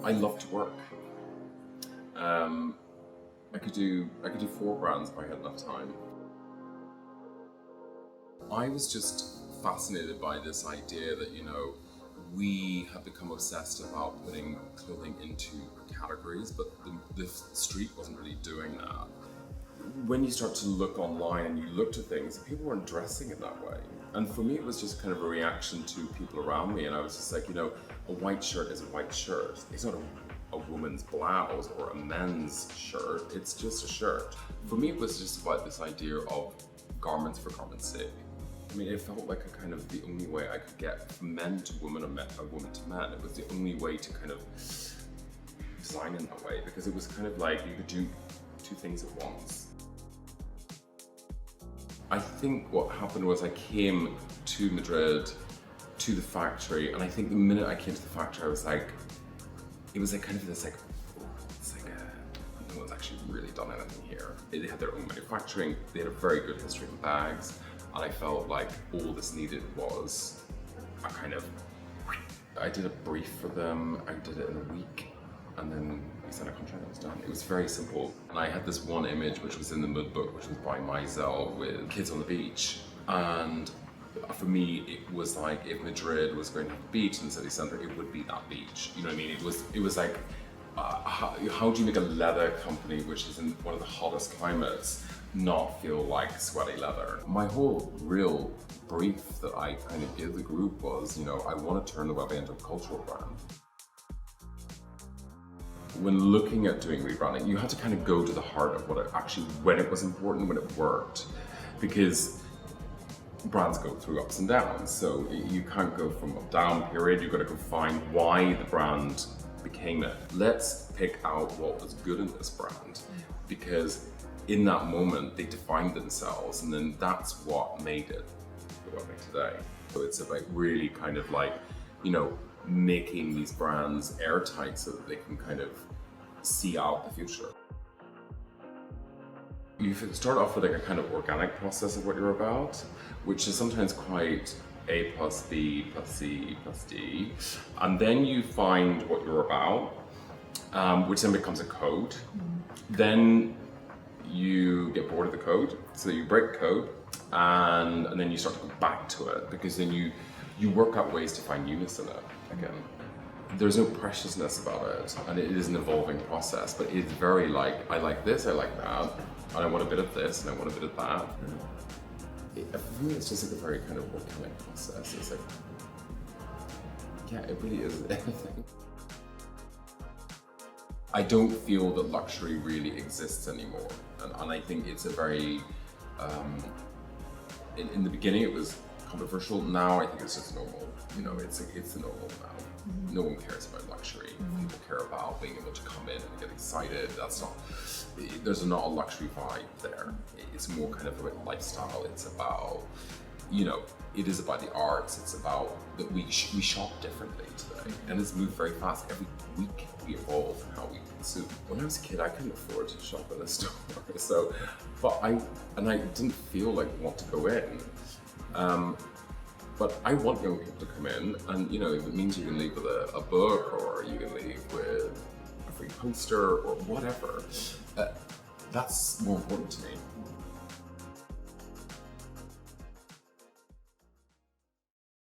I love to work. I could do 4 brands if I had enough time. I was just fascinated by this idea that, we have become obsessed about putting clothing into categories, but the street wasn't really doing that. When you start to look online and you looked at things, people weren't dressing in that way. And for me, it was just kind of a reaction to people around me. And I was just like, a white shirt is a white shirt. It's not a woman's blouse or a men's shirt. It's just a shirt. For me, it was just about this idea of garments for garment's sake. I mean, it felt like a kind of the only way I could get from men to women or woman to man. It was the only way to kind of design in that way, because it was kind of like you could do 2 things at once. I think what happened was I came to Madrid, to the factory, and I think the minute I came to the factory, I was like, it was like kind of this like, no one's actually really done anything here. They had their own manufacturing, they had a very good history in bags, and I felt like all this needed was a kind of, I did a brief for them, I did it in a week, and then we signed a contract and it was done. It was very simple. And I had this one image which was in the mood book, which was by Maisel with kids on the beach. And for me, it was like if Madrid was going to have a beach in the city centre, it would be that beach. You know what I mean? It was like, how do you make a leather company which is in one of the hottest climates not feel like sweaty leather? My whole real brief that I kind of gave the group was, I want to turn the web into a cultural brand. When looking at doing rebranding, you had to kind of go to the heart of what it actually, when it was important, when it worked. Because brands go through ups and downs, so you can't go from a down period, you've got to go find why the brand became it. Let's pick out what was good in this brand, because in that moment they defined themselves, and then that's what made it what it is today. So it's about really kind of like, making these brands airtight so that they can kind of see out the future. You start off with like a kind of organic process of what you're about, which is sometimes quite A plus B plus C plus D. And then you find what you're about, which then becomes a code. Then you get bored of the code, so you break code, and then you start to go back to it, because then you work out ways to find newness in it again. There's no preciousness about it, and it is an evolving process, but it's very like, I like this, I like that, and I want a bit of this, and I want a bit of that. For me, it's just like a very kind of organic process. It's like, yeah, it really is anything. I don't feel that luxury really exists anymore, and I think it's a very, in the beginning it was controversial. Now I think it's just normal. It's the normal now. No one cares about luxury. People care about being able to come in and get excited. There's not a luxury vibe there. It's more kind of about lifestyle. It's about, it is about the arts. It's about that we shop differently today, and it's moved very fast. Every week we evolve in how we consume. When I was a kid, I couldn't afford to shop in a store, but I didn't feel like want to go in. But I want young people to come in, and if it means you can leave with a book, or you can leave with a free poster or whatever, that's more important to me.